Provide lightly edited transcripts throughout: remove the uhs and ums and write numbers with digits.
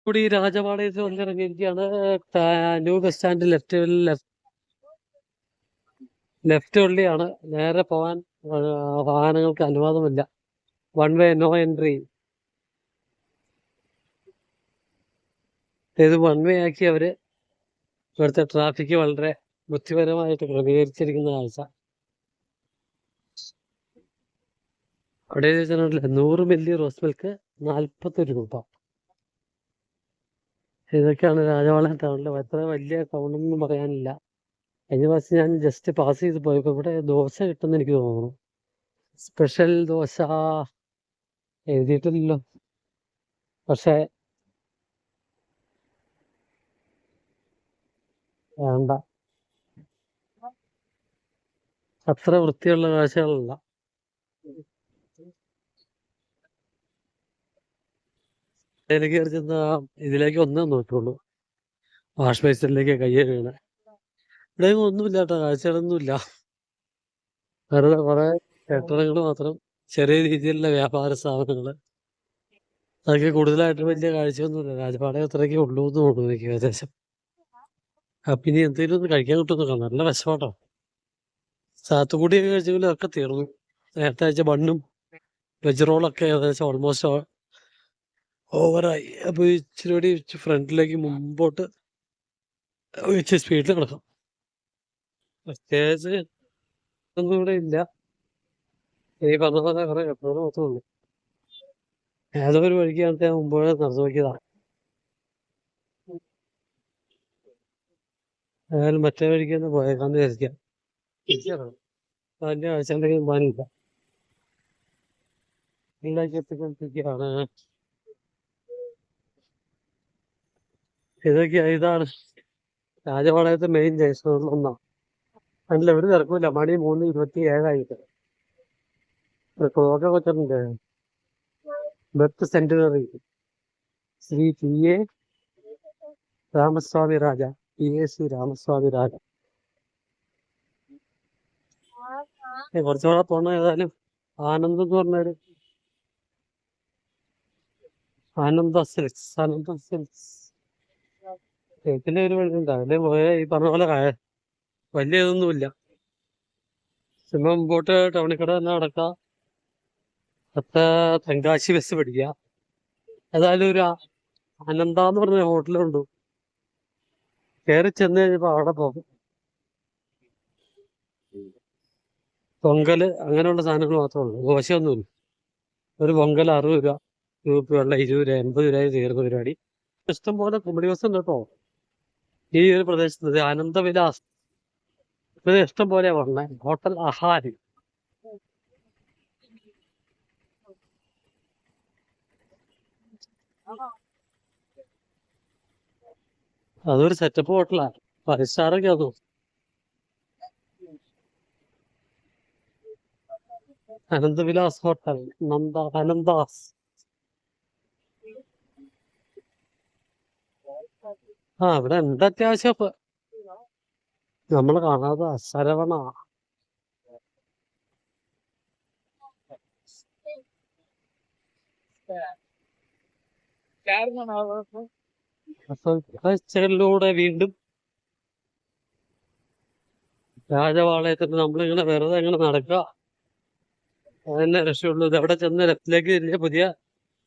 കൂടി രാജപാളയത്തിൽ വന്നിറങ്ങിയിരിക്കുകയാണ്. ന്യൂ ബസ് സ്റ്റാൻഡ് ലെഫ്റ്റ് ഉള്ളിയാണ്. നേരെ പോകാൻ വാഹനങ്ങൾക്ക് അനുവാദമില്ല. One way, no entry. ഇത് വൺ വേ ആക്കി അവര് ഇവിടുത്തെ ട്രാഫിക് വളരെ ബുദ്ധിപരമായിട്ട് ക്രമീകരിച്ചിരിക്കുന്ന കാഴ്ച. അവിടെ 100 മില്ലി റോസ് മിൽക്ക് 40 രൂപ. ഇതൊക്കെയാണ് രാജപാളയം ടൗണിൽ. എത്ര വലിയ ടൗണൊന്നും പറയാനില്ല. കഴിഞ്ഞ പ്രാവശ്യം ഞാൻ ജസ്റ്റ് പാസ് ചെയ്ത് പോയപ്പോൾ ഇവിടെ ദോശ കിട്ടുമെന്ന് എനിക്ക് തോന്നുന്നു. സ്പെഷ്യൽ ദോശ എഴുതിയിട്ടില്ലല്ലോ, പക്ഷെ വേണ്ട, അത്ര വൃത്തിയുള്ള കാഴ്ചകളല്ല. എനിക്ക് ചെന്ന ഇതിലേക്ക് ഒന്നേ നോക്കുള്ളൂ, വാഷ് ബേസിനിലേക്ക് കയ്യെ വീണ്. ഇവിടെ ഒന്നുമില്ല കേട്ടോ, കാഴ്ചകളൊന്നുമില്ല. വെറുതെ കുറെ കെട്ടിടങ്ങൾ മാത്രം, ചെറിയ രീതിയിലുള്ള വ്യാപാര സ്ഥാപനങ്ങൾ. അതൊക്കെ കൂടുതലായിട്ട് വലിയ കാഴ്ചയൊന്നുമില്ല. രാജപാളയം അത്രയൊക്കെ ഉള്ളൂ എന്ന് തോന്നുന്നു എനിക്ക് ഏകദേശം. അപ്പൊ ഇനി എന്തെങ്കിലും ഒന്ന് കഴിക്കാൻ കിട്ടുമെന്ന് കാണാം. നല്ല വിശപ്പാട്ടോ. സാത്തുകൂടിയൊക്കെ കഴിച്ചെങ്കിലും അതൊക്കെ തീർന്നു. നേരത്തെ അയച്ച ബണ്ണും വെജ് റോളൊക്കെ ഏകദേശം ഓൾമോസ്റ്റ് ഓവറായി. അപ്പൊ ഇച്ചിരി കൂടി ഫ്രണ്ടിലേക്ക് മുമ്പോട്ട് ഇച്ചിരി സ്പീഡിൽ കിടക്കാം. പ്രത്യേകിച്ച് ഒന്നും ഇവിടെ ഇല്ല. ഈ പറഞ്ഞ പോലെ കുറെ കെട്ടിടങ്ങൾ മാത്രമുള്ളൂ. ഏതോ ഒരു വഴിക്കാണ് ഞാൻ മുമ്പോഴേ നടന്നു നോക്കിയതാണ്. ഏതായാലും മറ്റേ വഴിക്ക് തന്നെ പോയേക്കാന്ന് വിചാരിക്കാം. അതിന്റെ കാഴ്ച എന്തെങ്കിലും പാനില്ല. ഇതിലേക്ക് എത്തിക്കൊണ്ടിരിക്കുകയാണ്. ഇതാണ് രാജപാളയത്തെ മെയിൻ ജംഗ്ഷനുകളിൽ ഒന്നാണ്. അതിൽ ഒരു തിരക്കില്ല. മണി 3:27 ഒരു ക്ലോക്ക് വെച്ചിട്ടുണ്ട്. Birth centenary Shri PA Ramaswamy Raja, PAC Ramaswamy Raja. കുറച്ചുകൂടെ പോണ ഏതായാലും ആനന്ദ് എന്ന് പറഞ്ഞൊരു ആനന്ദ സിൽക്സ് ഇതിലെ ഒരു വഴിയുണ്ട്. അതിലെ പോയ ഈ പറഞ്ഞ പോലെ വലിയ ഇതൊന്നുമില്ല. സിനിമ മുമ്പോട്ട് ടൗണിക്കട തന്നെ നടക്കാം. തെങ്കാശി ബസ് പിടിക്കുക. ഏതായാലും ഒരു ആനന്ദ എന്ന് പറഞ്ഞ ഹോട്ടലുണ്ട്. കയറി ചെന്ന് കഴിഞ്ഞപ്പോ അവിടെ പോകും. പൊങ്കല് അങ്ങനെയുള്ള സാധനങ്ങൾ മാത്രമേ ഉള്ളൂ, ദോശയൊന്നുമില്ല. ഒരു പൊങ്കൽ 60 രൂപ, വെള്ള 20 രൂപ, 80 രൂപ തീർന്ന പരിപാടി. ഇഷ്ടം പോലെ കുമളി ബസ് ഉണ്ട് കേട്ടോ ഈ ഒരു പ്രദേശത്ത്. ആനന്ദവിലാസ് ഇത് ഇഷ്ടം പോലെ പറഞ്ഞ ഹോട്ടൽ അഹാരി. അതൊരു സെറ്റപ്പ് ഹോട്ടലാണ്, 5 സ്റ്റാറൊക്കെ അതോ. അനന്തവിലാസ് ഹോട്ടൽ, അനന്താസ്. ഇവിടെ ഉണ്ട് അത്യാവശ്യം. ഇപ്പൊ നമ്മള് കാണാതെ ശരവണ. കാഴ്ചകളിലൂടെ വീണ്ടും രാജപാളയത്തിന് നമ്മളിങ്ങനെ വെറുതെ ഇങ്ങനെ നടക്കുക, അതന്നെ രക്ഷയുള്ളൂ. ഇത് എവിടെ ചെന്ന് ലെഫ്റ്റിലേക്ക് തിരിഞ്ഞ പുതിയ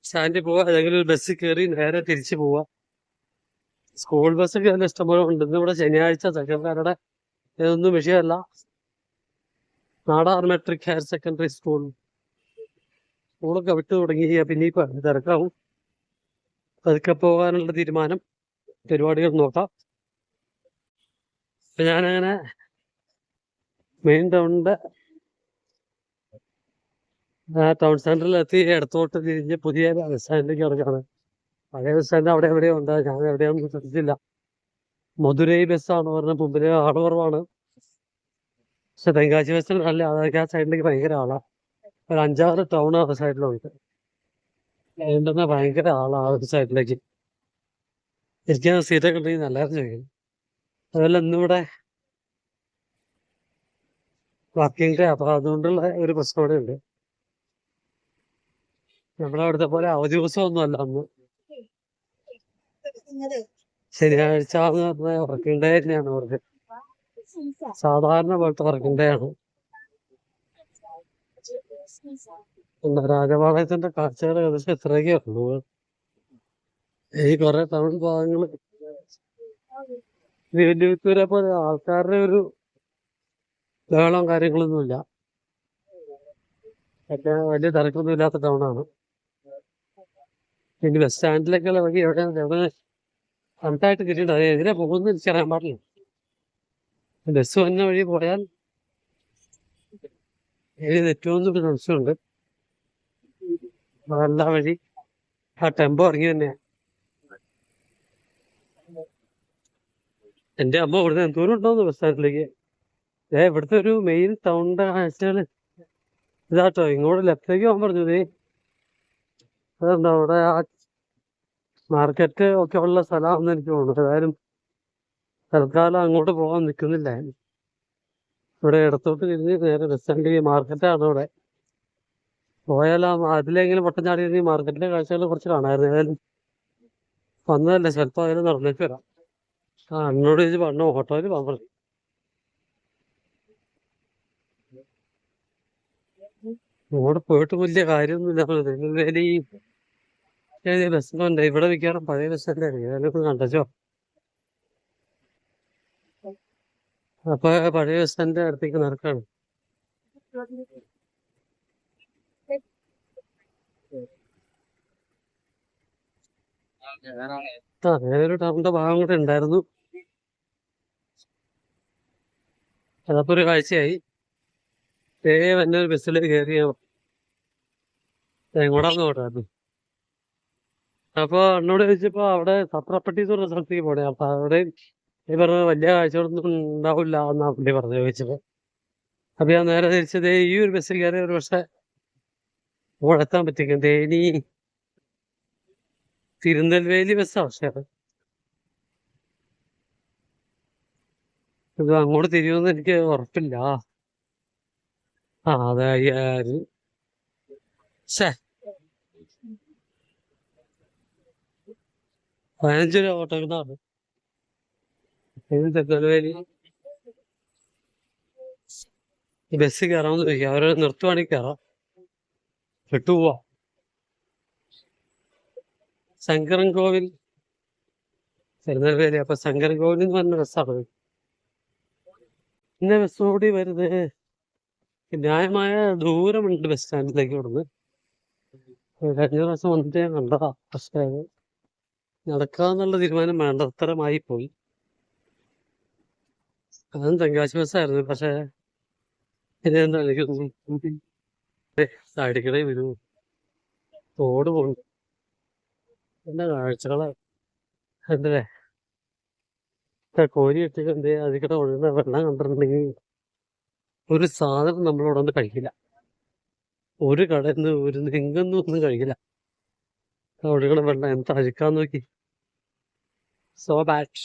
സ്റ്റാൻഡിൽ പോവാ, ഏതെങ്കിലും ഒരു ബസ്സിൽ കയറി നേരെ തിരിച്ചു പോവാ. സ്കൂൾ ബസ്സൊക്കെ നല്ല ഇഷ്ടംപോലെ ഉണ്ട്. ഇന്നിവിടെ ശനിയാഴ്ച ചെക്കന്മാരുടെ ഇതൊന്നും വിഷയമല്ല. നാടാർ മെട്രിക് ഹയർ സെക്കൻഡറി സ്കൂളൊക്കെ വിട്ടു തുടങ്ങി. പിന്നെ ഇപ്പൊ തിരക്കാവും. പതുക്കെ പോകാനുള്ള തീരുമാനം, പരിപാടികൾ നോക്കാം. അപ്പൊ ഞാനങ്ങനെ മെയിൻ ടൗണിന്റെ ടൗൺ സെന്ററിലെത്തി ഇടത്തോട്ട് തിരിഞ്ഞ് പുതിയ ബസ് സ്റ്റാൻഡിലേക്ക് ഇറങ്ങാണ്. പഴയ ബസ് സ്റ്റാൻഡ് അവിടെ എവിടെയോ ഉണ്ട്, ഞാൻ എവിടെയൊന്നും ശ്രദ്ധിച്ചില്ല. മധുരൈ ബസ്സാണ് പറഞ്ഞ മുമ്പില് ആള് കുറവാണ്. പക്ഷെ തെങ്കാശി ബസ്സിൽ നല്ല അതൊക്കെ ആ സൈഡിലേക്ക് ഭയങ്കര ആളാ. ഒരു 5-6 ടൗൺ ആ സൈഡിലുണ്ട്. അതുകൊണ്ടെന്നാ ഭയങ്കര ആളാ ആ ഒരു സൈഡിലേക്ക്. ഇരിക്കുന്ന സീറ്റൊക്കെ ഉണ്ടെങ്കിൽ നല്ലതായിരുന്നു ചോദിക്കും. അതുപോലെ ഇന്നിവിടെ വർക്കിംഗ് ഡേ, അപ്പൊ അതുകൊണ്ടുള്ള ഒരു പ്രശ്നം കൂടെ ഉണ്ട്. നമ്മുടെ അവിടുത്തെ പോലെ അവധി ദിവസം ഒന്നും അല്ല അന്ന്. ശനിയാഴ്ച എന്ന് പറഞ്ഞാൽ വർക്കിംഗ് ഡേ തന്നെയാണ് അവർക്ക്. സാധാരണ പോലത്തെ വർക്കിംഗ് ഡേ ആണ്. പിന്നെ രാജപാളയത്തിന്റെ കാഴ്ചകൾ ഏകദേശം ഇത്രയൊക്കെ ഉള്ളൂ. ഈ കുറെ ടൗൺ ഭാഗങ്ങള് തിരുവനന്തപുരത്തെ പോലെ ആൾക്കാരുടെ ഒരു ബഹളം കാര്യങ്ങളൊന്നുമില്ല. ഒക്കെ വലിയ തിരക്കൊന്നും ഇല്ലാത്ത ടൗണാണ്. ഇനി ബസ് സ്റ്റാൻഡിലേക്കുള്ള വഴി എവിടെ കണ്ടായിട്ട് കിട്ടിയിട്ട് അത് എതിരെ പോകുന്ന എനിക്കറിയാൻ പാടില്ല. ബസ് വന്ന വഴി പോയാൽ ഏത് തെറ്റുമെന്നൊരു സംശയമുണ്ട്. അതല്ല വഴി ആ ടെമ്പോ ഇറങ്ങി തന്നെയാണ്. എന്റെ അമ്മ ഇവിടുന്ന് എന്തോരം ഉണ്ടോന്ന് ബസ് സ്റ്റാൻഡിലേക്ക്. ഇവിടുത്തെ ഒരു മെയിൻ ടൗണിന്റെ കാഴ്ചകള് ഇതാട്ടോ. ഇങ്ങോട്ട് ലെഫ്റ്റിലേക്ക് പോകാൻ പറഞ്ഞു. അതുണ്ടോ അവിടെ ആ മാർക്കറ്റ് ഒക്കെ ഉള്ള സ്ഥലമാണെന്ന് എനിക്ക് തോന്നുന്നു. ഏതായാലും തൽക്കാലം അങ്ങോട്ട് പോകാൻ നിൽക്കുന്നില്ല. ഇവിടെ ഇടത്തോട്ട് തിരിഞ്ഞ് നേരെ ബസ് സ്റ്റാൻഡിലേക്ക് മാർക്കറ്റാണ് ഇവിടെ. പോയാലും അതിലെങ്കിലും പൊട്ടം ചാടി മാർക്കറ്റിലെ കാഴ്ചകൾ കുറച്ച് കാണാമായിരുന്നു. ഏതായാലും വന്നതല്ലേ, ചിലപ്പോൾ അതിൽ നടന്നേക്ക് വരാം. അന്നോട് ചോദിച്ച് പറഞ്ഞു ഓട്ടോയിൽ പോകാൻ പറഞ്ഞു. അങ്ങോട്ട് പോയിട്ട് വലിയ കാര്യമൊന്നുമില്ല. ഈ ബസ് സ്റ്റാൻഡ് ഇവിടെ മിക്കവാറും പഴയ ബസ് സ്റ്റാൻഡാണ്. ഏതായാലും കണ്ടച്ചോ. അപ്പൊ പഴയ ബസ് സ്റ്റാൻഡിന്റെ അടുത്തേക്ക് നടക്കാണ്. അങ്ങനെ ഒരു ടൗണിന്റെ ഭാഗം കൂടെ ഉണ്ടായിരുന്നു. അതപ്പോ ഒരു കാഴ്ചയായി. എന്നെ ഒരു ബസ്സിൽ കയറി എങ്ങോട്ടാന്ന് നോട്ടായിരുന്നു. അപ്പൊ എന്നോട് ചോദിച്ചപ്പോ അവിടെ സത്രപ്പട്ടി എന്ന് പറഞ്ഞ സ്ഥലത്തേക്ക് പോണേ. അപ്പൊ അവിടെ ഈ പറഞ്ഞ വലിയ കാഴ്ചകളൊന്നും ഉണ്ടാവില്ല എന്നാ പുള്ളി പറഞ്ഞു ചോദിച്ചപ്പോ. അപ്പൊ ഞാൻ നേരെ തിരിച്ചത് ഈ ഒരു ബസ്സിൽ കയറി ഒരു പക്ഷെ അവിടെ എത്താൻ പറ്റിക്കും. ഇനി തിരുനെൽവേലി ബസ്സാ. പക്ഷെ ഇത് അങ്ങോട്ട് തിരിയുമെന്ന് എനിക്ക് ഉറപ്പില്ല. അതെ. ശേ 15 രൂപ ഓട്ടോക്കാണ് തിരുനെൽവേലി. ഈ ബസ് കയറാമെന്ന് ചോദിക്കാം. അവര് നിർത്തുവാണെങ്കിൽ കയറാം. വിട്ടുപോവാ. ശങ്കരൻ കോവിൽ തിരുനെൽവേലി. അപ്പൊ ശങ്കരൻ കോവിൽ എന്ന് പറഞ്ഞ ബസ്സാണ്. പിന്നെ ബസ് കൂടി വരുന്നത് ന്യായമായ ദൂരമുണ്ട് ബസ് സ്റ്റാൻഡിലേക്ക് ഇവിടുന്ന്. കഴിഞ്ഞ പ്രാവശ്യം വന്നിട്ട് ഞാൻ കണ്ടതാ. പക്ഷേ നടക്കാന്നുള്ള തീരുമാനം വേണ്ടത്തരമായി പോയി. അതും തെങ്കാശി ബസ്സായിരുന്നു. പക്ഷെ ഇതെന്താ എനിക്ക് സൈഡിക്കടേ വരൂ. തോട് പോകുന്നു. എന്താ കാഴ്ചകളാ എന്തേ. കോരി ഇട്ടിട്ട് എന്തേ അതിക്കടെ ഒഴുകുന്ന വെള്ളം കണ്ടിട്ടുണ്ടെങ്കിൽ ഒരു സാധനം നമ്മളോട് ഒന്ന് കഴിക്കില്ല. ഒരു കടയിൽ നിന്ന് ഒരു എങ്ങൊന്നും ഒന്നും കഴിക്കില്ല. ഒഴുകണ വെള്ളം എന്താ അഴുക്കാൻ നോക്കി. സോ ബാഡ്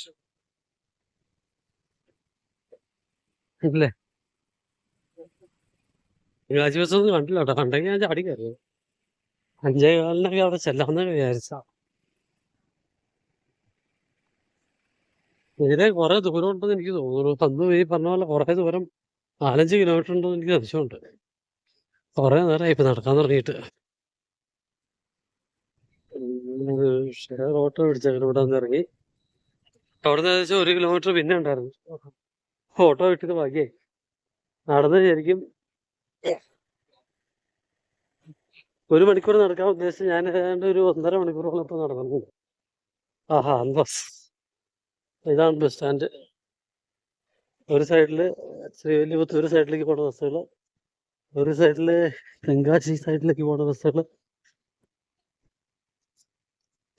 അല്ലേ. തിങ്കളാഴ്ച ബസ് ഒന്നും കണ്ടില്ല കേട്ടോ. കണ്ടെങ്കിൽ ഞാൻ ചാടി കയറിയത്. 5:15 അവിടെ ചെല്ലാമെന്ന് വിചാരിച്ച. ഇതിലെ കുറെ ദൂരം ഉണ്ടെന്ന് എനിക്ക് തോന്നുന്നു. അന്ന് ഈ പറഞ്ഞ പോലെ കുറെ ദൂരം 4-5 കിലോമീറ്റർ ഉണ്ടെന്ന് എനിക്ക് സംശയമുണ്ട്. കുറെ നേരമായി ഇപ്പൊ നടക്കാൻ തുടങ്ങിയിട്ട്. ഷെയർ ഓട്ടോ പിടിച്ചങ്ങനെ ഇവിടെ നിന്ന് ഇറങ്ങി. അവിടെ നിന്ന് ഏകദേശം 1 കിലോമീറ്റർ പിന്നെ ഉണ്ടായിരുന്നു. ഓട്ടോ വിട്ടത് ഭാഗ്യായി. നടന്ന് ശരിക്കും 1 മണിക്കൂർ നടക്കാൻ ഉദ്ദേശിച്ച് ഞാൻ ഏതാണ്ട് ഒരു 1.5 മണിക്കൂറോളം ഇപ്പൊ നടന്നു. ബസ് ഇതാണ് ബസ് സ്റ്റാൻഡ്. ഒരു സൈഡില് ശ്രീവല്ലിപുത്തൂർ സൈഡിലേക്ക് പോണ ബസ്സുകള്, ഒരു സൈഡില് തെങ്കാശി സൈഡിലേക്ക് പോണ ബസ്സുകള്.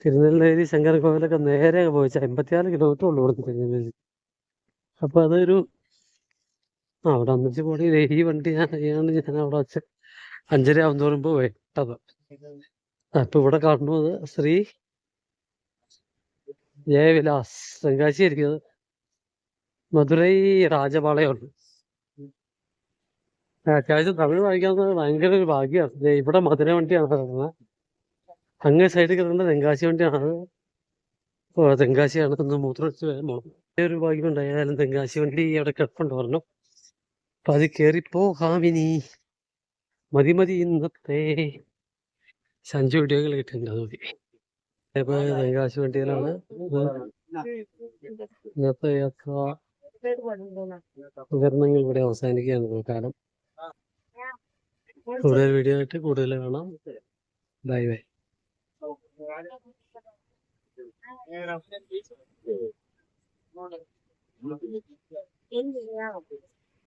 തിരുനെൽവേലി ശങ്കരൻ കോവിലൊക്കെ നേരെ പോയിച്ച 54 കിലോമീറ്റർ ഉള്ളു ഇവിടെ തിരുനെൽവേലി. അപ്പൊ അതൊരു അവിടെ ഒന്നിച്ച് പോണി. ഈ വണ്ടി ഞാൻ അവിടെ വെച്ച് 5:30 ആവുന്നോറും വിട്ടത്. അപ്പൊ ഇവിടെ കാണുന്നത് ശ്രീ ജയവിലാസ് തെങ്കാശി ആയിരിക്കുന്നത്. മധുരൈ രാജപാളയമുണ്ട്. അത്യാവശ്യം തമിഴ് വായിക്കാവുന്നത് ഭയങ്കര ഒരു ഭാഗ്യമാണ്. ഇവിടെ മധുര വണ്ടിയാണ് കിടക്കുന്നത്. അങ്ങേ സൈഡിൽ കിടക്കുന്നത് തെങ്കാശി വണ്ടിയാണ്. തെങ്കാശിയാണ് ഒന്ന് മൂത്രമൊഴിച്ച് വരുമ്പോൾ ഒരു ഭാഗ്യം ഉണ്ടായാലും തെങ്കാശി വണ്ടി അവിടെ കിടപ്പുണ്ട് പറഞ്ഞു. അപ്പൊ അത് കയറിപ്പോകാമിനി. മതി മതി ഇന്നത്തെ സഞ്ചു വീഡിയോകൾ കിട്ടുന്നുണ്ട്. അത് മതി. ഇപ്പൊ തെങ്കാശി വണ്ടിയിലാണ് ഇന്നത്തെ യാത്ര. ഉപകരണങ്ങൾ ഇവിടെ അവസാനിക്കുകയാണ് കാലം. കൂടുതൽ വീഡിയോ ആയിട്ട് കൂടുതൽ കാണാം. Bye bye.